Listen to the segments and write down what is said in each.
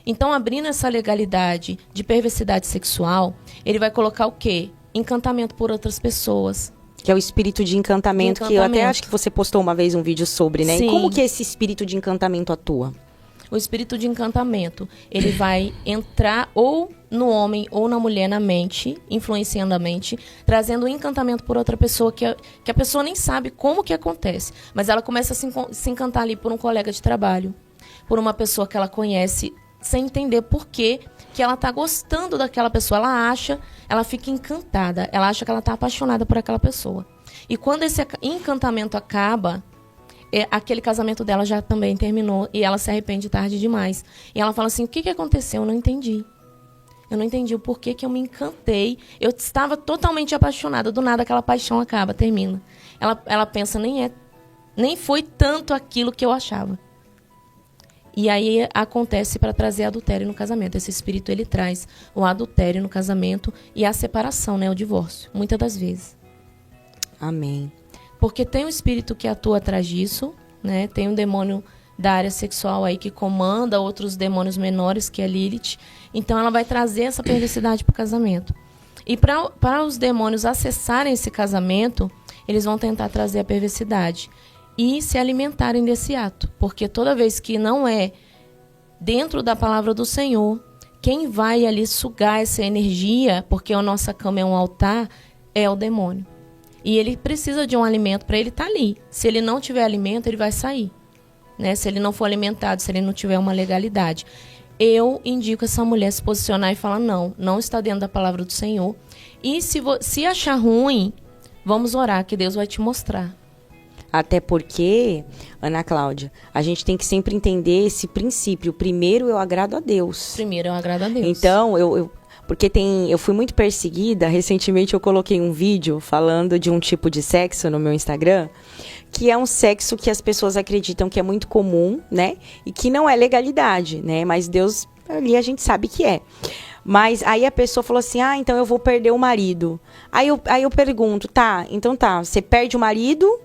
Então, abrindo essa legalidade de perversidade sexual, ele vai colocar o quê? Encantamento por outras pessoas. Que é o espírito de encantamento, que eu até acho que você postou uma vez um vídeo sobre, né? Sim. E como que esse espírito de encantamento atua? O espírito de encantamento, ele vai entrar ou no homem ou na mulher, na mente, influenciando a mente, trazendo um encantamento por outra pessoa que a pessoa nem sabe como que acontece. Mas ela começa a se encantar ali por um colega de trabalho, por uma pessoa que ela conhece, sem entender por que ela está gostando daquela pessoa. Ela fica encantada, ela acha que ela está apaixonada por aquela pessoa. E quando esse encantamento acaba, aquele casamento dela já também terminou e ela se arrepende tarde demais. E ela fala assim, o que aconteceu? Eu não entendi. Eu não entendi o porquê que eu me encantei. Eu estava totalmente apaixonada. Do nada aquela paixão acaba, termina. Ela pensa, nem foi tanto aquilo que eu achava. E aí acontece para trazer adultério no casamento. Esse espírito, ele traz o adultério no casamento e a separação, né, o divórcio, muitas das vezes. Amém. Porque tem um espírito que atua atrás disso, né? Tem um demônio da área sexual aí que comanda outros demônios menores, que é Lilith. Então ela vai trazer essa perversidade para o casamento. E para os demônios acessarem esse casamento, eles vão tentar trazer a perversidade e se alimentarem desse ato. Porque toda vez que não é dentro da palavra do Senhor, quem vai ali sugar essa energia, porque a nossa cama é um altar, é o demônio. E ele precisa de um alimento para ele estar ali. Se ele não tiver alimento, ele vai sair, né? Se ele não for alimentado, se ele não tiver uma legalidade. Eu indico essa mulher se posicionar e falar, não está dentro da palavra do Senhor. E se achar ruim, vamos orar, que Deus vai te mostrar. Até porque, Ana Cláudia, a gente tem que sempre entender esse princípio. Primeiro eu agrado a Deus. Primeiro eu agrado a Deus. Então, porque eu fui muito perseguida. Recentemente eu coloquei um vídeo falando de um tipo de sexo no meu Instagram, que é um sexo que as pessoas acreditam que é muito comum, né? E que não é legalidade, né? Mas Deus, ali a gente sabe que é. Mas aí a pessoa falou assim, então eu vou perder o marido. Aí eu pergunto, você perde o marido?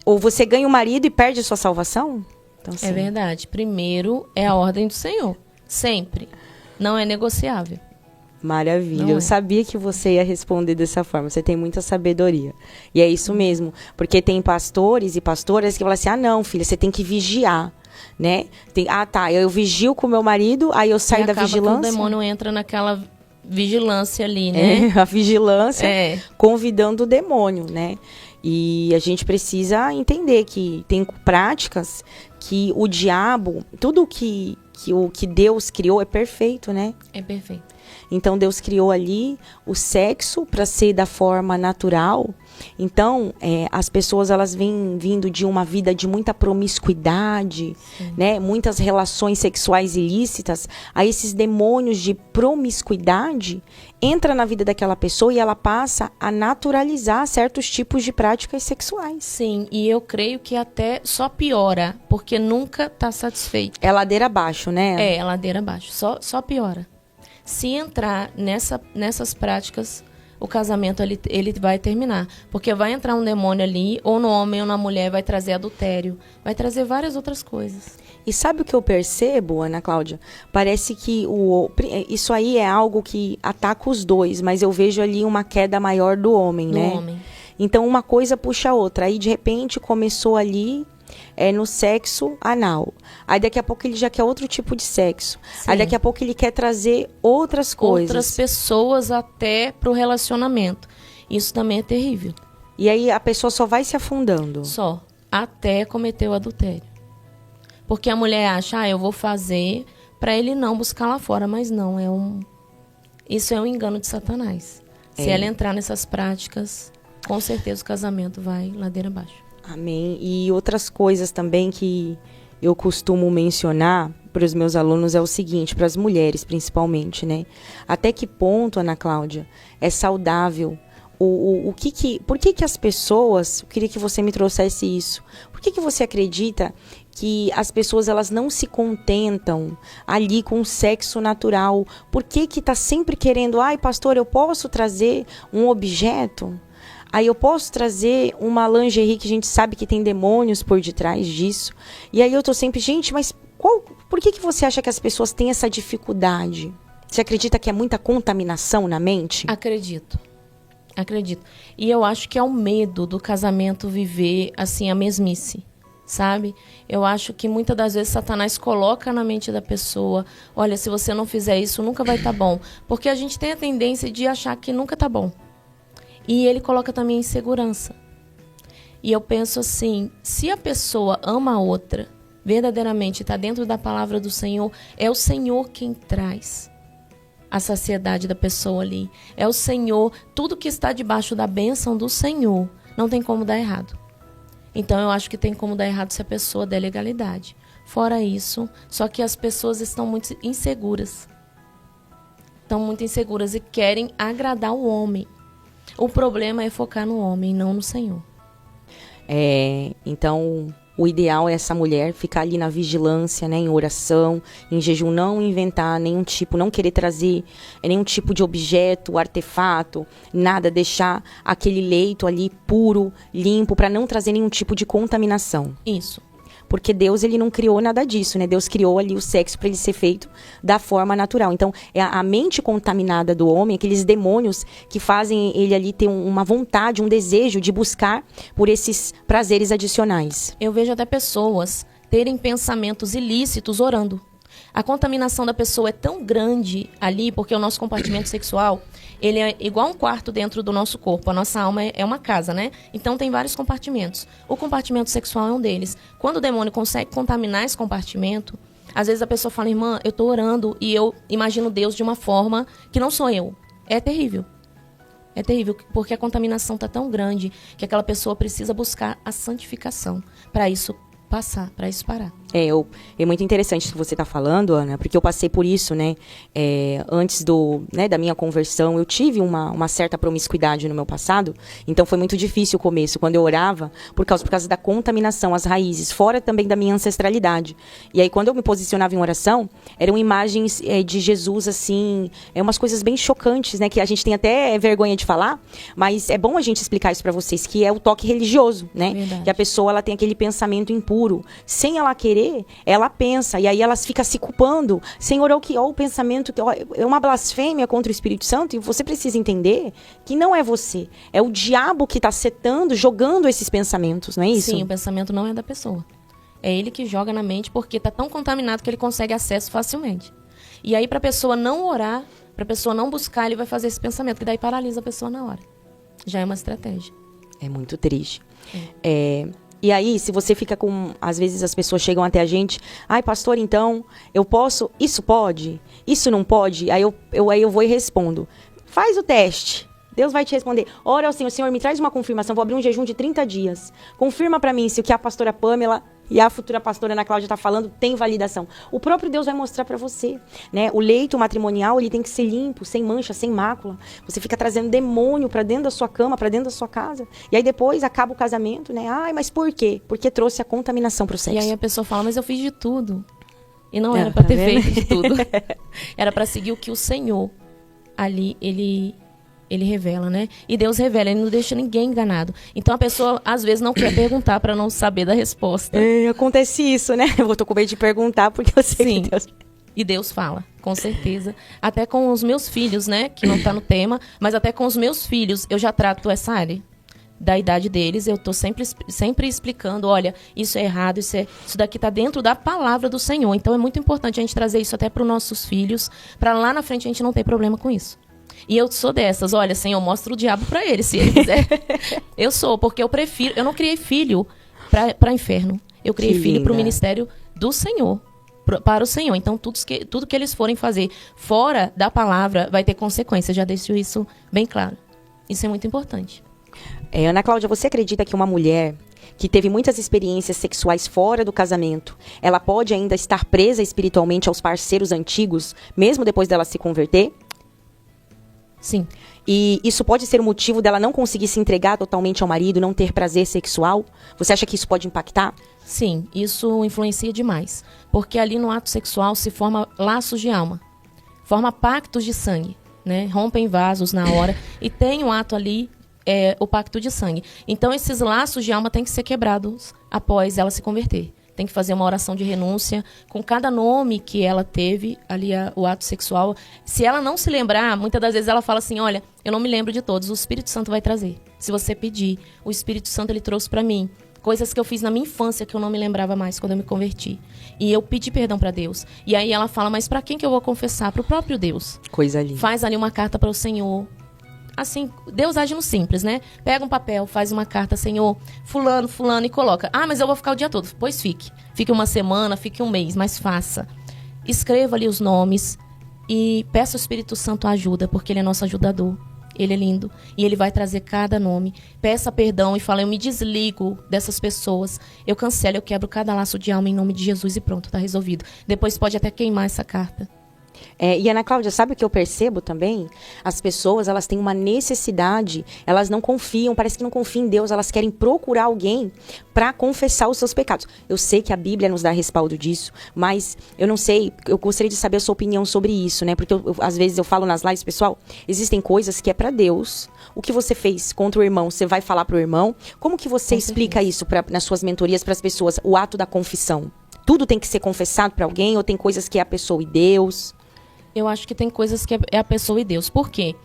Ou você ganha o marido e perde a sua salvação? Então, é verdade. Primeiro é a ordem do Senhor. Sempre. Não é negociável. Maravilha. Eu sabia que você ia responder dessa forma. Você tem muita sabedoria. E é isso mesmo. Porque tem pastores e pastoras que falam assim, não, filha, você tem que vigiar, né? Eu vigio com o meu marido, aí eu saio da vigilância. Que o demônio entra naquela vigilância ali, né? A vigilância convidando o demônio, né? E a gente precisa entender que tem práticas que o diabo, tudo que Deus criou é perfeito, né? É perfeito. Então, Deus criou ali o sexo para ser da forma natural. Então, as pessoas, elas vêm vindo de uma vida de muita promiscuidade, né? Muitas relações sexuais ilícitas. Aí, esses demônios de promiscuidade entram na vida daquela pessoa e ela passa a naturalizar certos tipos de práticas sexuais. Sim, e eu creio que até só piora, porque nunca está satisfeito. É ladeira abaixo, né? É ladeira abaixo. Só piora. Se entrar nessas práticas, o casamento ele vai terminar. Porque vai entrar um demônio ali, ou no homem ou na mulher, vai trazer adultério. Vai trazer várias outras coisas. E sabe o que eu percebo, Ana Cláudia? Parece que isso aí é algo que ataca os dois, mas eu vejo ali uma queda maior do homem, né? Do homem. Então, uma coisa puxa a outra. Aí, de repente, começou ali no sexo anal. Aí, daqui a pouco, ele já quer outro tipo de sexo. Sim. Aí, daqui a pouco, ele quer trazer outras coisas. Outras pessoas até pro relacionamento. Isso também é terrível. E aí, a pessoa só vai se afundando. Só. Até cometer o adultério. Porque a mulher acha, eu vou fazer para ele não buscar lá fora. Mas não, isso é um engano de Satanás. Se ela entrar nessas práticas, com certeza o casamento vai ladeira abaixo. Amém. E outras coisas também que eu costumo mencionar para os meus alunos é o seguinte, para as mulheres principalmente, né? Até que ponto, Ana Cláudia, é saudável? Por que as pessoas, eu queria que você me trouxesse isso, por que você acredita que as pessoas elas não se contentam ali com o sexo natural? Por que tá sempre querendo, pastor, eu posso trazer um objeto? Aí eu posso trazer uma lingerie que a gente sabe que tem demônios por detrás disso. E aí eu tô sempre, gente, mas Por que você acha que as pessoas têm essa dificuldade? Você acredita que é muita contaminação na mente? Acredito. E eu acho que é o medo do casamento viver, assim, a mesmice, sabe? Eu acho que muitas das vezes Satanás coloca na mente da pessoa, olha, se você não fizer isso, nunca vai estar bom. Porque a gente tem a tendência de achar que nunca está bom. E ele coloca também insegurança. E eu penso assim, se a pessoa ama a outra, verdadeiramente está dentro da palavra do Senhor, é o Senhor quem traz a saciedade da pessoa ali. É o Senhor, tudo que está debaixo da bênção do Senhor, não tem como dar errado. Então eu acho que tem como dar errado se a pessoa der legalidade. Fora isso, só que as pessoas estão muito inseguras. Estão muito inseguras e querem agradar o homem. O problema é focar no homem, não no Senhor. Então, o ideal é essa mulher ficar ali na vigilância, né, em oração, em jejum, não inventar nenhum tipo, não querer trazer nenhum tipo de objeto, artefato, nada, deixar aquele leito ali puro, limpo, para não trazer nenhum tipo de contaminação. Isso. Porque Deus, ele não criou nada disso, né? Deus criou ali o sexo para ele ser feito da forma natural. Então, é a mente contaminada do homem, aqueles demônios que fazem ele ali ter uma vontade, um desejo de buscar por esses prazeres adicionais. Eu vejo até pessoas terem pensamentos ilícitos orando. A contaminação da pessoa é tão grande ali, porque o nosso compartimento sexual, ele é igual um quarto dentro do nosso corpo. A nossa alma é uma casa, né? Então tem vários compartimentos. O compartimento sexual é um deles. Quando o demônio consegue contaminar esse compartimento, às vezes a pessoa fala, irmã, eu tô orando e eu imagino Deus de uma forma que não sou eu. É terrível. É terrível, porque a contaminação tá tão grande que aquela pessoa precisa buscar a santificação para isso passar, para isso parar. É muito interessante o que você está falando, Ana, porque eu passei por isso, né? Antes da minha conversão, eu tive uma certa promiscuidade no meu passado, então foi muito difícil o começo, quando eu orava, por causa da contaminação, as raízes, fora também da minha ancestralidade. E aí, quando eu me posicionava em oração, eram imagens de Jesus, assim, umas coisas bem chocantes, né? Que a gente tem até vergonha de falar, mas é bom a gente explicar isso para vocês, que é o toque religioso, né? Verdade. Que a pessoa, ela tem aquele pensamento impuro, sem ela querer, ela pensa, e aí ela fica se culpando. Senhor, o pensamento, é uma blasfêmia contra o Espírito Santo, e você precisa entender que não é você, é o diabo que está setando, jogando esses pensamentos, não é isso? Sim, o pensamento não é da pessoa. É ele que joga na mente, porque está tão contaminado que ele consegue acesso facilmente. E aí, para a pessoa não orar, para a pessoa não buscar, ele vai fazer esse pensamento, que daí paralisa a pessoa na hora. Já é uma estratégia. É muito triste. E aí, se você fica com... Às vezes as pessoas chegam até a gente, ai, pastor, então, eu posso... Isso pode? Isso não pode? Aí eu vou e respondo. Faz o teste. Deus vai te responder. Ora ao Senhor, Senhor, me traz uma confirmação. Vou abrir um jejum de 30 dias. Confirma para mim se o que a pastora Pamela e a futura pastora Ana Cláudia está falando tem validação. O próprio Deus vai mostrar para você, né? O leito matrimonial, ele tem que ser limpo, sem mancha, sem mácula. Você fica trazendo demônio para dentro da sua cama, para dentro da sua casa. E aí depois acaba o casamento, né? Ai, mas por quê? Porque trouxe a contaminação pro sexo. E aí a pessoa fala, mas eu fiz de tudo. E não era para ter feito de tudo. Era para seguir o que o Senhor ali, ele revela, né? E Deus revela, ele não deixa ninguém enganado. Então a pessoa, às vezes, não quer perguntar para não saber da resposta. Acontece isso, né? Eu tô com medo de perguntar, porque eu sei Sim. que Deus... E Deus fala, com certeza. Até com os meus filhos, né? Que não tá no tema, mas até com os meus filhos, eu já trato essa área da idade deles. Eu tô sempre explicando, olha, isso é errado, isso daqui tá dentro da palavra do Senhor. Então é muito importante a gente trazer isso até para os nossos filhos, para lá na frente a gente não ter problema com isso. E eu sou dessas, olha, Senhor, mostra o diabo pra ele, se ele quiser. Eu sou, porque eu não criei filho para inferno. Eu criei filho para o ministério do Senhor, para o Senhor. Então, tudo que eles forem fazer fora da palavra vai ter consequência. Já deixo isso bem claro. Isso é muito importante. Ana Cláudia, você acredita que uma mulher que teve muitas experiências sexuais fora do casamento, ela pode ainda estar presa espiritualmente aos parceiros antigos, mesmo depois dela se converter? Sim. E isso pode ser o motivo dela não conseguir se entregar totalmente ao marido, não ter prazer sexual? Você acha que isso pode impactar? Sim, isso influencia demais. Porque ali no ato sexual se forma laços de alma. Forma pactos de sangue, né? Rompem vasos na hora. E tem um ato ali, o pacto de sangue. Então esses laços de alma têm que ser quebrados após ela se converter. tem que fazer uma oração de renúncia com cada nome que ela teve ali, o ato sexual. Se ela não se lembrar, muitas das vezes ela fala assim, olha, eu não me lembro de todos, o Espírito Santo vai trazer. Se você pedir, o Espírito Santo ele trouxe para mim coisas que eu fiz na minha infância que eu não me lembrava mais quando eu me converti. E eu pedi perdão para Deus. E aí ela fala, mas para quem que eu vou confessar? Para o próprio Deus. Coisa linda. Faz ali uma carta para o Senhor. Assim, Deus age no simples, né? Pega um papel, faz uma carta, Senhor, fulano, e coloca. Ah, mas eu vou ficar o dia todo. Pois fique. Fique uma semana, fique um mês, mas faça. Escreva ali os nomes e peça ao Espírito Santo ajuda, porque ele é nosso ajudador. Ele é lindo. E ele vai trazer cada nome. Peça perdão e fala, eu me desligo dessas pessoas. Eu cancelo, eu quebro cada laço de alma em nome de Jesus e pronto, tá resolvido. Depois pode até queimar essa carta. E Ana Cláudia, sabe o que eu percebo também? As pessoas, elas têm uma necessidade, elas não confiam, parece que não confiam em Deus, elas querem procurar alguém para confessar os seus pecados. Eu sei que a Bíblia nos dá respaldo disso, mas eu não sei, eu gostaria de saber a sua opinião sobre isso, né? Porque às vezes eu falo nas lives, pessoal, existem coisas que é para Deus. O que você fez contra o irmão, você vai falar pro irmão? Como que você explica isso nas suas mentorias para as pessoas, o ato da confissão? Tudo tem que ser confessado para alguém ou tem coisas que é a pessoa e Deus? Eu acho que tem coisas que é a pessoa e Deus. Por quê?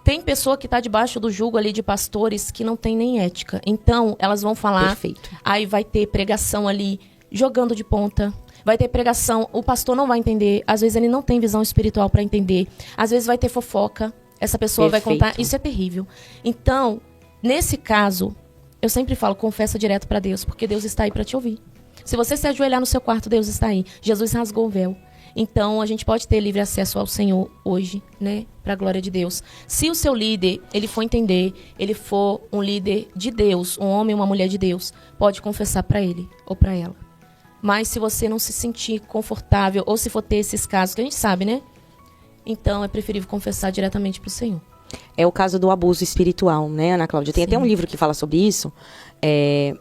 Tem pessoa que está debaixo do jugo ali de pastores que não tem nem ética. Então, elas vão falar... Perfeito. Aí vai ter pregação ali jogando de ponta. Vai ter pregação, o pastor não vai entender. Às vezes ele não tem visão espiritual para entender. Às vezes vai ter fofoca. Essa pessoa Perfeito. vai contar. Isso é terrível. Então, nesse caso, eu sempre falo, confessa direto para Deus, porque Deus está aí para te ouvir. Se você se ajoelhar no seu quarto, Deus está aí. Jesus rasgou o véu. Então, a gente pode ter livre acesso ao Senhor hoje, né? Para a glória de Deus. Se o seu líder, ele for entender, ele for um líder de Deus, um homem ou uma mulher de Deus, pode confessar para ele ou para ela. Mas se você não se sentir confortável, ou se for ter esses casos, que a gente sabe, né? Então, é preferível confessar diretamente para o Senhor. É o caso do abuso espiritual, né, Ana Cláudia? Tem Sim. até um livro que fala sobre isso.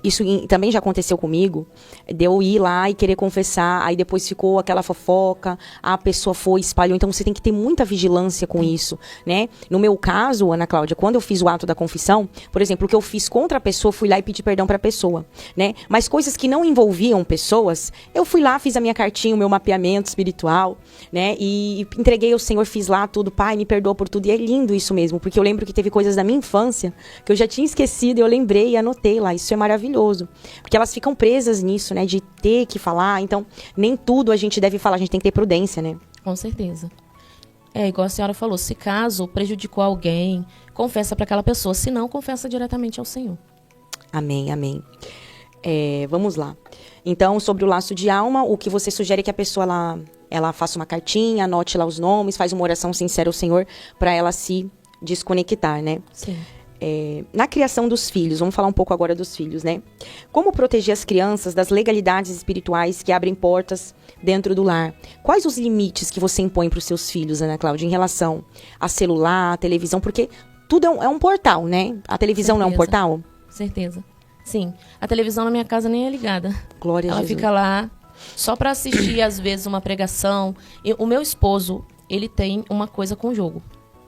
Isso também já aconteceu comigo, de eu ir lá e querer confessar, aí depois ficou aquela fofoca, a pessoa foi, espalhou, então você tem que ter muita vigilância com isso, né? No meu caso, Ana Cláudia, quando eu fiz o ato da confissão, por exemplo, o que eu fiz contra a pessoa, fui lá e pedi perdão para a pessoa, né? Mas coisas que não envolviam pessoas, eu fui lá, fiz a minha cartinha, o meu mapeamento espiritual, né? E entreguei ao Senhor, fiz lá tudo, Pai, me perdoa por tudo, e é lindo isso mesmo, porque eu lembro que teve coisas da minha infância que eu já tinha esquecido, eu lembrei e anotei lá. Isso é maravilhoso, porque elas ficam presas nisso, né, de ter que falar, então nem tudo a gente deve falar, a gente tem que ter prudência, né? Com certeza. É igual a senhora falou, se caso prejudicou alguém, confessa para aquela pessoa, se não, confessa diretamente ao Senhor. Amém, amém. Vamos lá. Então, sobre o laço de alma, o que você sugere é que a pessoa ela faça uma cartinha, anote lá os nomes, faz uma oração sincera ao Senhor para ela se desconectar, né? Sim. Na criação dos filhos, vamos falar um pouco agora dos filhos, né? Como proteger as crianças das legalidades espirituais que abrem portas dentro do lar? Quais os limites que você impõe para os seus filhos, Ana Cláudia, em relação a celular, a televisão? Porque tudo é um portal, né? A televisão não é um portal? Certeza. Sim. A televisão na minha casa nem é ligada. Glória a Jesus. Ela fica lá só para assistir, às vezes, uma pregação. O meu esposo, ele tem uma coisa com o jogo.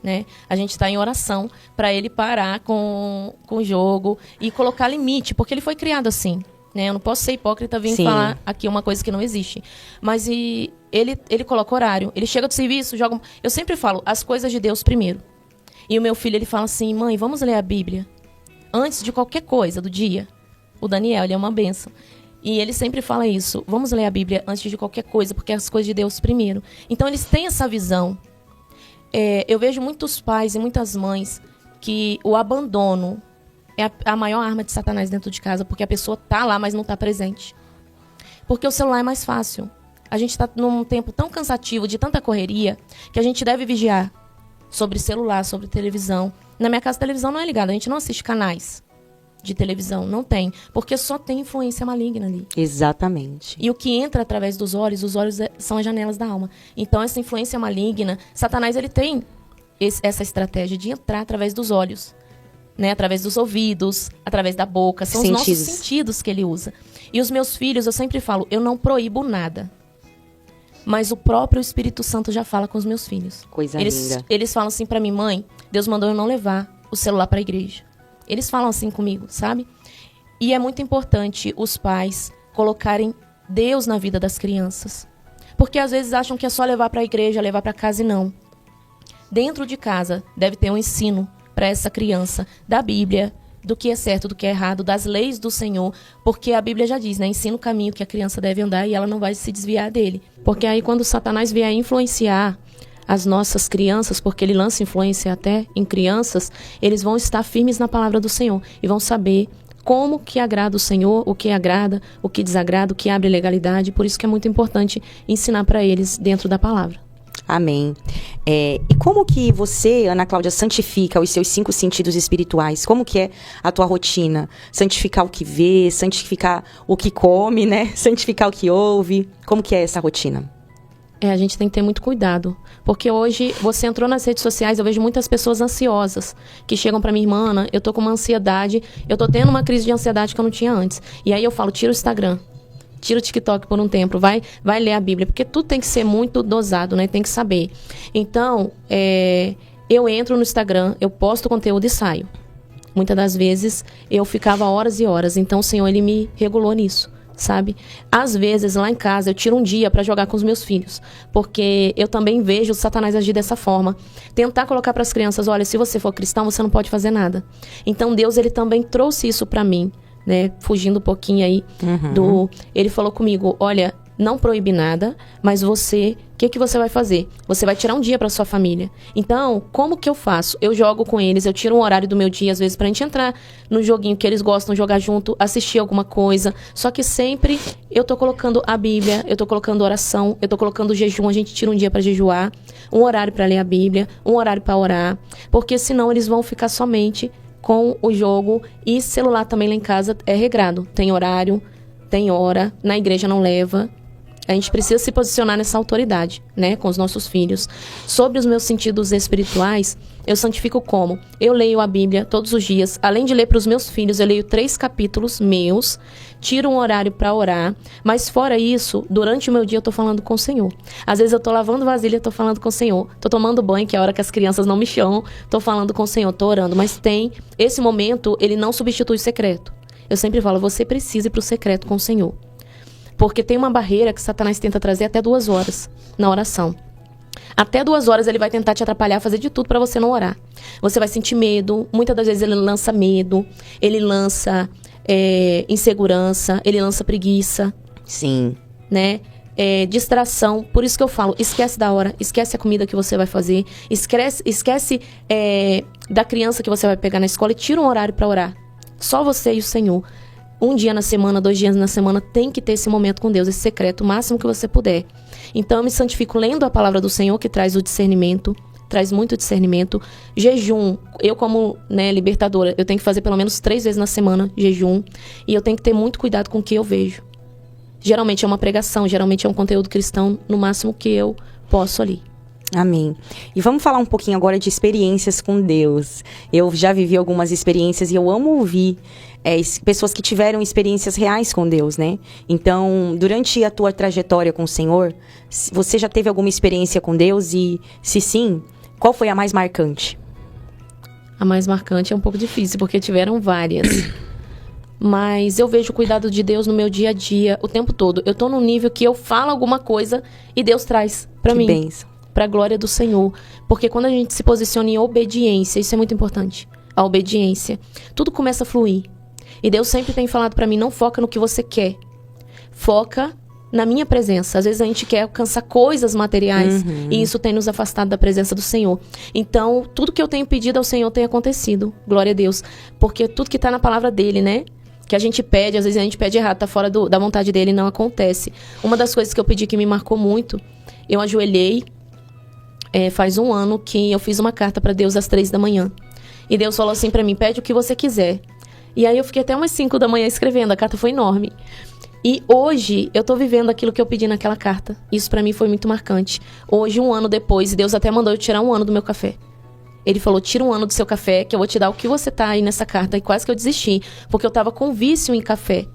Né? A gente está em oração para ele parar com o jogo e colocar limite, porque ele foi criado assim, né? Eu não posso ser hipócrita vir falar aqui uma coisa que não existe. Mas ele coloca horário, ele chega do serviço, joga... Eu sempre falo, as coisas de Deus primeiro. E o meu filho, ele fala assim, mãe, vamos ler a Bíblia antes de qualquer coisa do dia. O Daniel, ele é uma bênção. E ele sempre fala isso, vamos ler a Bíblia antes de qualquer coisa, porque as coisas de Deus primeiro. Então, eles têm essa visão. Eu vejo muitos pais e muitas mães que o abandono é a maior arma de Satanás dentro de casa, porque a pessoa está lá, mas não está presente. Porque o celular é mais fácil. A gente está num tempo tão cansativo, de tanta correria, que a gente deve vigiar sobre celular, sobre televisão. Na minha casa, a televisão não é ligada, a gente não assiste canais de televisão, não tem. Porque só tem influência maligna ali. Exatamente. E o que entra através dos olhos são as janelas da alma. Então, essa influência maligna, Satanás, ele tem essa estratégia de entrar através dos olhos, né? Através dos ouvidos, através da boca. São os nossos sentidos que ele usa. E os meus filhos, eu sempre falo, eu não proíbo nada. Mas o próprio Espírito Santo já fala com os meus filhos. Coisa linda. Eles falam assim pra mim, mãe, Deus mandou eu não levar o celular pra igreja. Eles falam assim comigo, sabe? E é muito importante os pais colocarem Deus na vida das crianças. Porque às vezes acham que é só levar para a igreja, levar para casa, e não. Dentro de casa deve ter um ensino para essa criança da Bíblia, do que é certo, do que é errado, das leis do Senhor, porque a Bíblia já diz, né? Ensina o caminho que a criança deve andar e ela não vai se desviar dele. Porque aí quando Satanás vier influenciar as nossas crianças, porque ele lança influência até em crianças, eles vão estar firmes na palavra do Senhor e vão saber como que agrada o Senhor, o que agrada, o que desagrada, o que abre legalidade. Por isso que é muito importante ensinar para eles dentro da palavra. Amém. E como que você, Ana Cláudia, santifica os seus 5 sentidos espirituais? Como que é a tua rotina? Santificar o que vê, santificar o que come, né? Santificar o que ouve. Como que é essa rotina? A gente tem que ter muito cuidado, porque hoje você entrou nas redes sociais, eu vejo muitas pessoas ansiosas, que chegam pra minha irmã, Ana, eu tô com uma ansiedade, eu tô tendo uma crise de ansiedade que eu não tinha antes. E aí eu falo, tira o Instagram, tira o TikTok por um tempo, vai ler a Bíblia, porque tudo tem que ser muito dosado, né? Tem que saber. Então, eu entro no Instagram, eu posto conteúdo e saio. Muitas das vezes eu ficava horas e horas, então o Senhor, ele me regulou nisso. Sabe? Às vezes, lá em casa, eu tiro um dia para jogar com os meus filhos, porque eu também vejo o Satanás agir dessa forma. Tentar colocar para as crianças, olha, se você for cristão, você não pode fazer nada. Então, Deus, ele também trouxe isso para mim, né? Fugindo um pouquinho aí Ele falou comigo, olha, não proíbe nada, mas você, o que você vai fazer? Você vai tirar um dia para sua família. Então, como que eu faço? Eu jogo com eles, eu tiro um horário do meu dia, às vezes, pra gente entrar no joguinho que eles gostam de jogar junto, assistir alguma coisa. Só que sempre eu tô colocando a Bíblia, eu tô colocando oração, eu tô colocando jejum, a gente tira um dia para jejuar, um horário para ler a Bíblia, um horário para orar, porque senão eles vão ficar somente com o jogo. E celular também lá em casa é regrado, tem horário, tem hora, na igreja não leva. A gente precisa se posicionar nessa autoridade, né, com os nossos filhos. Sobre os meus sentidos espirituais, eu santifico como? Eu leio a Bíblia todos os dias. Além de ler para os meus filhos, eu leio 3 capítulos meus, tiro um horário para orar. Mas fora isso, durante o meu dia eu tô falando com o Senhor. Às vezes eu tô lavando vasilha, tô falando com o Senhor. Tô tomando banho, que é a hora que as crianças não me chamam. Tô falando com o Senhor, tô orando. Mas tem, esse momento, ele não substitui o secreto. Eu sempre falo, você precisa ir pro secreto com o Senhor. Porque tem uma barreira que Satanás tenta trazer até 2 horas na oração. Até 2 horas ele vai tentar te atrapalhar, fazer de tudo para você não orar. Você vai sentir medo. Muitas das vezes ele lança medo. Ele lança insegurança. Ele lança preguiça. Sim. Né? Distração. Por isso que eu falo, esquece da hora. Esquece a comida que você vai fazer. Esquece da criança que você vai pegar na escola e tira um horário para orar. Só você e o Senhor. 1 dia na semana, 2 dias na semana, tem que ter esse momento com Deus, esse secreto, o máximo que você puder. Então, eu me santifico lendo a palavra do Senhor, que traz o discernimento, traz muito discernimento. Jejum, eu como, né, libertadora, eu tenho que fazer pelo menos 3 vezes na semana jejum. E eu tenho que ter muito cuidado com o que eu vejo. Geralmente é uma pregação, geralmente é um conteúdo cristão, no máximo que eu posso ali. Amém. E vamos falar um pouquinho agora de experiências com Deus. Eu já vivi algumas experiências e eu amo ouvir pessoas que tiveram experiências reais com Deus, né? Então, durante a tua trajetória com o Senhor, você já teve alguma experiência com Deus? E, se sim, qual foi a mais marcante? A mais marcante é um pouco difícil, porque tiveram várias. Mas eu vejo o cuidado de Deus no meu dia a dia, o tempo todo. Eu tô num nível que eu falo alguma coisa e Deus traz pra mim. Que bênção. Pra glória do Senhor. Porque quando a gente se posiciona em obediência, isso é muito importante. A obediência. Tudo começa a fluir. E Deus sempre tem falado pra mim, não foca no que você quer. Foca na minha presença. Às vezes a gente quer alcançar coisas materiais. E isso tem nos afastado da presença do Senhor. Então, tudo que eu tenho pedido ao Senhor tem acontecido. Glória a Deus. Porque tudo que tá na palavra dele, né? Que a gente pede, às vezes a gente pede errado, tá fora da vontade dele, não acontece. Uma das coisas que eu pedi que me marcou muito, eu ajoelhei, faz 1 ano que eu fiz uma carta pra Deus às 3 da manhã. E Deus falou assim pra mim, pede o que você quiser. E aí eu fiquei até umas 5 da manhã escrevendo, a carta foi enorme. E hoje eu tô vivendo aquilo que eu pedi naquela carta. Isso pra mim foi muito marcante. Hoje, 1 ano depois, Deus até mandou eu tirar 1 ano do meu café. Ele falou, tira 1 ano do seu café, que eu vou te dar o que você tá aí nessa carta. E quase que eu desisti, porque eu tava com vício em café.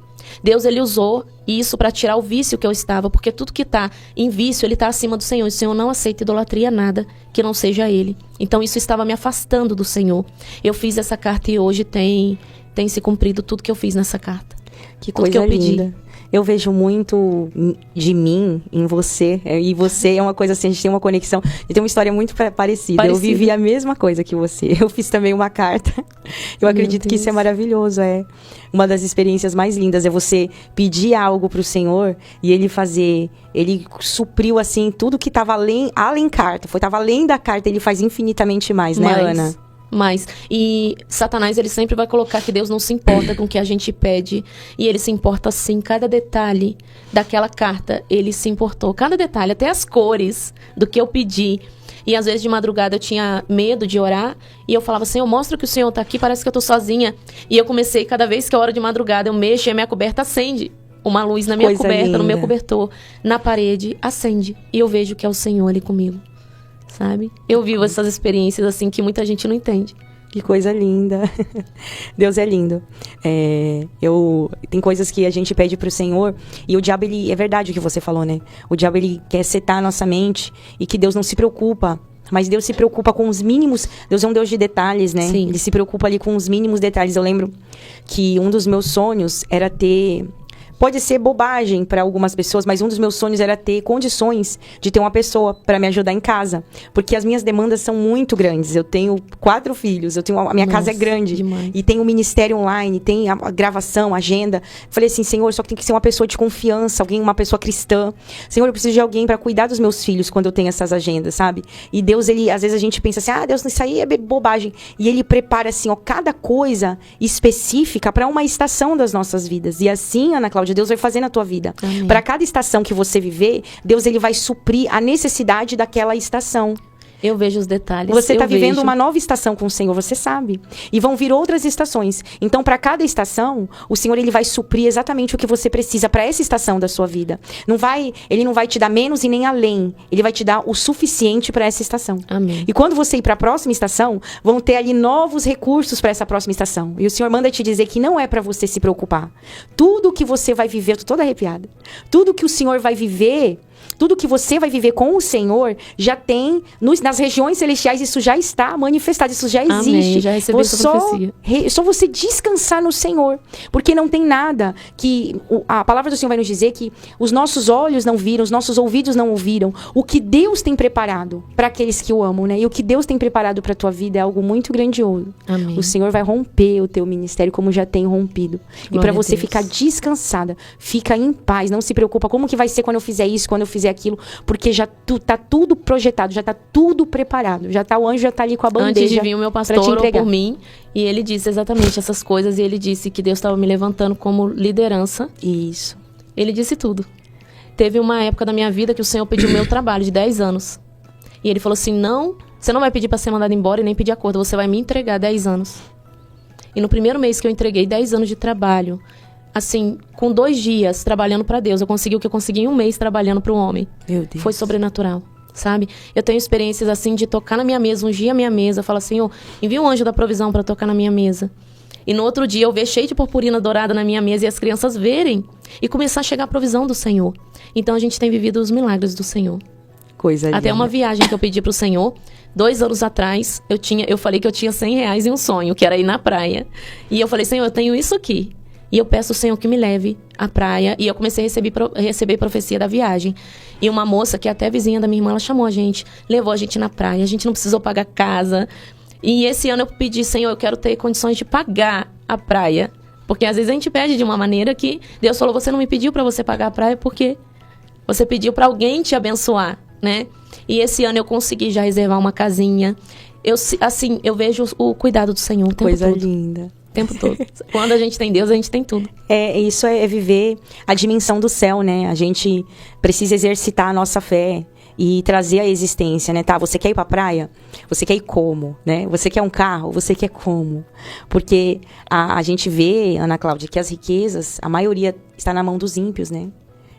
Deus, ele usou isso para tirar o vício que eu estava, porque tudo que tá em vício, ele tá acima do Senhor. E o Senhor não aceita idolatria, nada que não seja ele. Então isso estava me afastando do Senhor. Eu fiz essa carta e hoje tem se cumprido tudo que eu fiz nessa carta. Que coisa linda. Eu vejo muito de mim em você. E você é uma coisa assim, a gente tem uma conexão. E tem uma história muito parecida. Eu vivi a mesma coisa que você. Eu fiz também uma carta. Eu acredito que isso é maravilhoso. É uma das experiências mais lindas. É você pedir algo pro Senhor e Ele fazer... Ele supriu, assim, tudo que estava além carta. Estava além da carta. Ele faz infinitamente mais, né, Ana? Mas, e Satanás, ele sempre vai colocar que Deus não se importa com o que a gente pede. E ele se importa sim, cada detalhe daquela carta, ele se importou. Cada detalhe, até as cores do que eu pedi. E às vezes de madrugada eu tinha medo de orar. E eu falava, Senhor, mostra que o Senhor tá aqui, parece que eu tô sozinha. E eu comecei, cada vez que é hora de madrugada, eu mexo e a minha coberta acende. Uma luz na minha coberta, linda. No meu cobertor, na parede, acende. E eu vejo que é o Senhor ali comigo. Sabe? Eu vivo essas experiências assim que muita gente não entende. Que coisa linda. Deus é lindo. Tem coisas que a gente pede pro Senhor e o diabo, é verdade o que você falou, né? O diabo, ele quer setar a nossa mente e que Deus não se preocupa. Mas Deus se preocupa com os mínimos. Deus é um Deus de detalhes, né? Sim. Ele se preocupa ali com os mínimos detalhes. Eu lembro que um dos meus sonhos era ter... Pode ser bobagem para algumas pessoas, mas um dos meus sonhos era ter condições de ter uma pessoa para me ajudar em casa. Porque as minhas demandas são muito grandes. Eu tenho 4 filhos, a minha casa é grande. Demais. E tem o ministério online, tem a gravação, a agenda. Falei assim, Senhor, só que tem que ser uma pessoa de confiança, uma pessoa cristã. Senhor, eu preciso de alguém para cuidar dos meus filhos quando eu tenho essas agendas, sabe? E Deus, às vezes a gente pensa assim, Deus, isso aí é bobagem. E Ele prepara assim, cada coisa específica para uma estação das nossas vidas. E assim, Ana Cláudia, Deus vai fazer na tua vida. Para cada estação que você viver, Deus, ele vai suprir a necessidade daquela estação. Eu vejo os detalhes. Você está vivendo uma nova estação com o Senhor, você sabe. E vão vir outras estações. Então, para cada estação, o Senhor, ele vai suprir exatamente o que você precisa para essa estação da sua vida. Ele não vai te dar menos e nem além. Ele vai te dar o suficiente para essa estação. Amém. E quando você ir para a próxima estação, vão ter ali novos recursos para essa próxima estação. E o Senhor manda te dizer que não é para você se preocupar. Tudo que você vai viver, eu tô toda arrepiada. Tudo que o Senhor vai viver... Tudo que você vai viver com o Senhor já tem, nas regiões celestiais, isso já está manifestado, isso já existe. Amém, já recebi essa profecia. Só você descansar no Senhor, porque não tem nada que... A palavra do Senhor vai nos dizer que os nossos olhos não viram, os nossos ouvidos não ouviram, o que Deus tem preparado para aqueles que o amam, né? E o que Deus tem preparado para a tua vida é algo muito grandioso. Amém. O Senhor vai romper o teu ministério como já tem rompido. E para você ficar descansada, fica em paz, não se preocupa como que vai ser quando eu fizer isso, quando eu fizer aquilo, porque já tá tudo projetado, já tá tudo preparado, o anjo já tá ali com a bandeja. Antes de vir o meu pastor orou por mim e ele disse exatamente essas coisas, e ele disse que Deus estava me levantando como liderança. Isso. Ele disse tudo. Teve uma época da minha vida que o Senhor pediu o meu trabalho de 10 anos. E ele falou assim, não, você não vai pedir para ser mandado embora e nem pedir acordo, você vai me entregar 10 anos. E no primeiro mês que eu entreguei 10 anos de trabalho, assim, com 2 dias trabalhando para Deus, eu consegui o que eu consegui em 1 mês trabalhando para o homem. Meu Deus. Foi sobrenatural, sabe? Eu tenho experiências assim de tocar na minha mesa, ungir a minha mesa, falar assim, envia um anjo da provisão para tocar na minha mesa. E no outro dia eu ver cheio de purpurina dourada na minha mesa e as crianças verem e começar a chegar a provisão do Senhor. Então a gente tem vivido os milagres do Senhor. Coisa linda. Até uma viagem que eu pedi pro Senhor, 2 anos atrás, eu falei que eu tinha R$100 e um sonho, que era ir na praia. E eu falei, Senhor, eu tenho isso aqui. E eu peço ao Senhor que me leve à praia. E eu comecei a receber profecia da viagem. E uma moça, que é até vizinha da minha irmã, ela chamou a gente, levou a gente na praia. A gente não precisou pagar casa. E esse ano eu pedi, Senhor, eu quero ter condições de pagar a praia. Porque às vezes a gente pede de uma maneira que Deus falou, você não me pediu para você pagar a praia porque você pediu para alguém te abençoar, né? E esse ano eu consegui já reservar uma casinha. Eu vejo o cuidado do Senhor o tempo todo. Coisa linda. Tempo todo. Quando a gente tem Deus, a gente tem tudo. Isso é viver a dimensão do céu, né? A gente precisa exercitar a nossa fé e trazer a existência, né? Tá, você quer ir pra praia? Você quer ir como, né? Você quer um carro? Você quer como? Porque a gente vê, Ana Cláudia, que as riquezas, a maioria está na mão dos ímpios, né?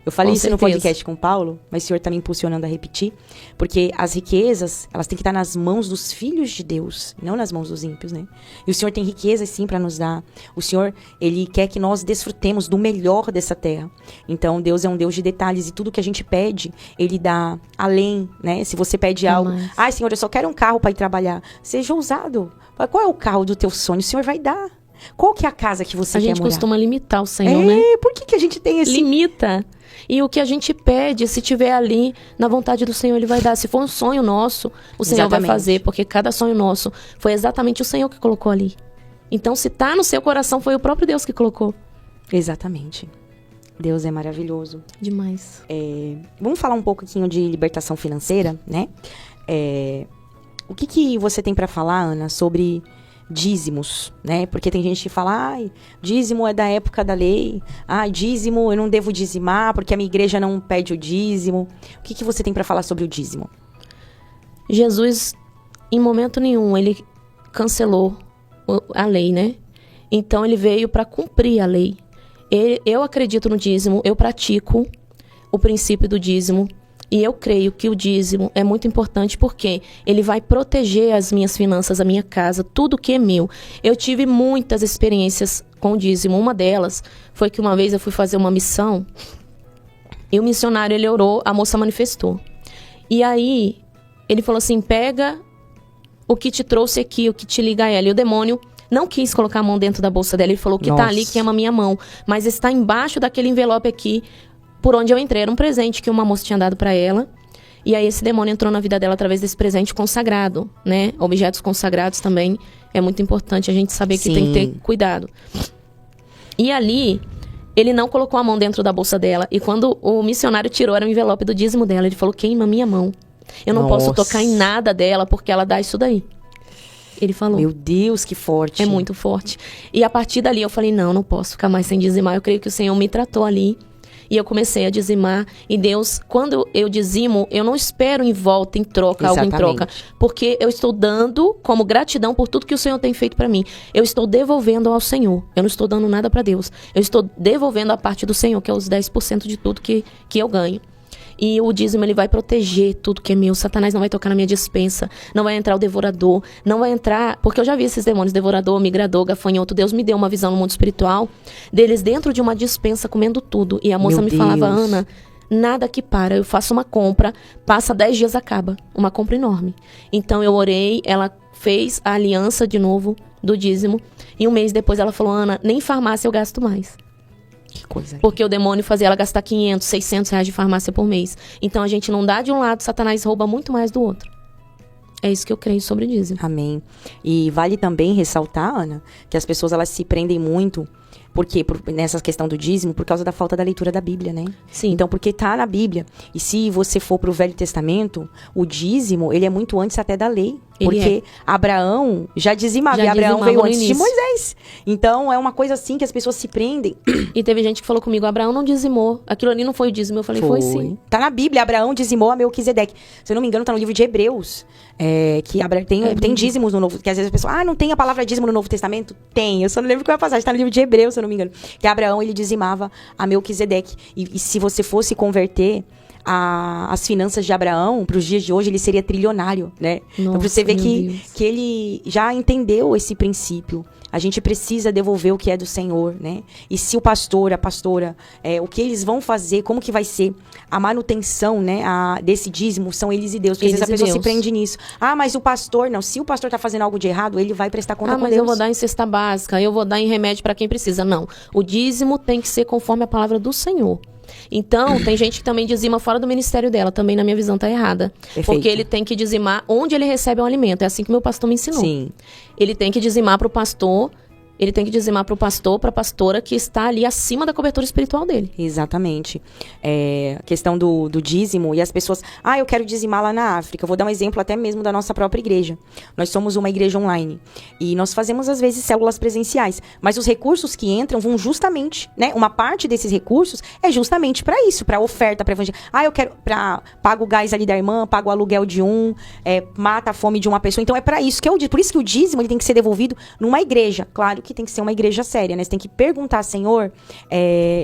Eu falei isso no podcast com o Paulo, mas o Senhor está me impulsionando a repetir, porque as riquezas, elas têm que estar nas mãos dos filhos de Deus, não nas mãos dos ímpios, né? E o Senhor tem riquezas, sim, para nos dar. O Senhor, Ele quer que nós desfrutemos do melhor dessa terra. Então, Deus é um Deus de detalhes, e tudo que a gente pede, Ele dá além, né? Se você pede algo, Senhor, eu só quero um carro para ir trabalhar. Seja ousado. Qual é o carro do teu sonho? O Senhor vai dar. Qual que é a casa que você A quer gente morar? costuma limitar o Senhor, né? Por que a gente tem esse... Limita. E o que a gente pede, se tiver ali, na vontade do Senhor, Ele vai dar. Se for um sonho nosso, o Senhor Exatamente. vai fazer. Porque cada sonho nosso foi exatamente o Senhor que colocou ali. Então, se tá no seu coração, foi o próprio Deus que colocou. Exatamente. Deus é maravilhoso. Demais. Vamos falar um pouquinho de libertação financeira, né? O que você tem para falar, Ana, sobre dízimos, né? Porque tem gente que fala, dízimo é da época da lei. Dízimo, eu não devo dizimar porque a minha igreja não pede o dízimo. O que você tem para falar sobre o dízimo? Jesus, em momento nenhum, ele cancelou a lei, né? Então, ele veio para cumprir a lei. Eu acredito no dízimo, eu pratico o princípio do dízimo. E eu creio que o dízimo é muito importante porque ele vai proteger as minhas finanças, a minha casa, tudo que é meu. Eu tive muitas experiências com o dízimo. Uma delas foi que uma vez eu fui fazer uma missão e o missionário, ele orou, a moça manifestou. E aí, ele falou assim, pega o que te trouxe aqui, o que te liga a ela. E o demônio não quis colocar a mão dentro da bolsa dela. Ele falou que tá ali, queima a minha mão. Mas está embaixo daquele envelope aqui, por onde eu entrei. Era um presente que uma moça tinha dado para ela. E aí esse demônio entrou na vida dela através desse presente consagrado, né? Objetos consagrados também é muito importante a gente saber que tem que ter cuidado. E ali, ele não colocou a mão dentro da bolsa dela. E quando o missionário tirou, era o envelope do dízimo dela. Ele falou, queima a minha mão. Eu não posso tocar em nada dela porque ela dá isso daí. Ele falou. Meu Deus, que forte. É muito forte. E a partir dali eu falei, não posso ficar mais sem dizimar. Eu creio que o Senhor me tratou ali. E eu comecei a dizimar. E Deus, quando eu dizimo, eu não espero em volta, em troca, algo em troca. Porque eu estou dando como gratidão por tudo que o Senhor tem feito para mim. Eu estou devolvendo ao Senhor. Eu não estou dando nada para Deus. Eu estou devolvendo a parte do Senhor, que é os 10% de tudo que eu ganho. E o dízimo, ele vai proteger tudo que é meu. Satanás não vai tocar na minha despensa. Não vai entrar o devorador. Não vai entrar... Porque eu já vi esses demônios, devorador, migrador, gafanhoto. Deus me deu uma visão no mundo espiritual deles dentro de uma despensa comendo tudo. E a moça me falava, Ana, nada que para. Eu faço uma compra, passa 10 dias, acaba. Uma compra enorme. Então eu orei, ela fez a aliança de novo do dízimo. E um mês depois ela falou, Ana, nem farmácia eu gasto mais. Que coisa. Porque o demônio fazia ela gastar 500, 600 reais de farmácia por mês. Então a gente não dá de um lado, Satanás rouba muito mais do outro. É isso que eu creio sobre dízimo. Amém. E vale também ressaltar, Ana, que as pessoas elas se prendem muito nessa questão do dízimo, por causa da falta da leitura da Bíblia, né? Sim. Então, porque tá na Bíblia. E se você for pro Velho Testamento, o dízimo, ele é muito antes até da lei. Porque Abraão já dizimava. E Abraão veio antes de Moisés. Então, é uma coisa assim que as pessoas se prendem. E teve gente que falou comigo, Abraão não dizimou. Aquilo ali não foi o dízimo. Eu falei, foi sim. Tá na Bíblia, Abraão dizimou a Melquisedeque. Se eu não me engano, tá no livro de Hebreus. Que tem dízimos no Novo... Que às vezes a pessoa, não tem a palavra dízimo no Novo Testamento? Tem. Eu só não lembro qual é a passagem. Tá no livro de Hebreus, se eu não me engano. Que Abraão, ele dizimava a Melquisedeque. E se você fosse converter as finanças de Abraão, para os dias de hoje, ele seria trilionário, né? Nossa, então, você vê que ele já entendeu esse princípio. A gente precisa devolver o que é do Senhor, né? E se o pastor, a pastora, o que eles vão fazer, como que vai ser a manutenção, né, desse dízimo, são eles e Deus. Porque às vezes a pessoa se prende nisso. Mas o pastor, não. Se o pastor tá fazendo algo de errado, ele vai prestar conta com Deus. Mas eu vou dar em cesta básica, eu vou dar em remédio para quem precisa. Não. O dízimo tem que ser conforme a palavra do Senhor. Então, tem gente que também dizima fora do ministério dela. Também, na minha visão, tá errada. Perfeito. Porque ele tem que dizimar onde ele recebe o alimento. É assim que meu pastor me ensinou. Sim. Ele tem que dizimar pro pastor... Ele tem que dizimar para o pastor, para a pastora que está ali acima da cobertura espiritual dele. Exatamente. A questão do dízimo e as pessoas... eu quero dizimar lá na África. Vou dar um exemplo até mesmo da nossa própria igreja. Nós somos uma igreja online. E nós fazemos, às vezes, células presenciais. Mas os recursos que entram vão justamente... né? Uma parte desses recursos é justamente para isso. Para oferta, para evangelho. Eu quero... pago o gás ali da irmã, pago o aluguel de mata a fome de uma pessoa. Então, é para isso que é o dízimo. Por isso que o dízimo ele tem que ser devolvido numa igreja. Claro que tem que ser uma igreja séria, né? Você tem que perguntar, Senhor,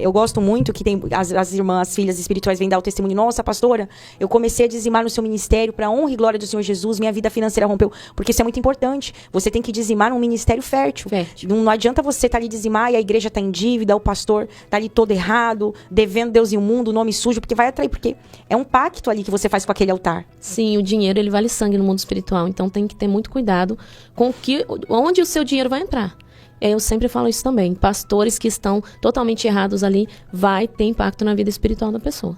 eu gosto muito que tem as irmãs, as filhas espirituais vêm dar o testemunho, nossa, pastora, eu comecei a dizimar no seu ministério para honra e glória do Senhor Jesus, minha vida financeira rompeu, porque isso é muito importante, você tem que dizimar num ministério fértil. Não adianta você estar ali dizimar e a igreja tá em dívida, o pastor tá ali todo errado, devendo Deus e o mundo, nome sujo, porque vai atrair, porque é um pacto ali que você faz com aquele altar. Sim, o dinheiro, ele vale sangue no mundo espiritual, então tem que ter muito cuidado com onde o seu dinheiro vai entrar. Eu sempre falo isso também. Pastores que estão totalmente errados ali, vai ter impacto na vida espiritual da pessoa.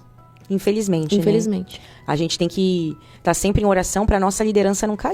Infelizmente, Infelizmente. né? A gente tem que estar sempre em oração para nossa liderança não cair.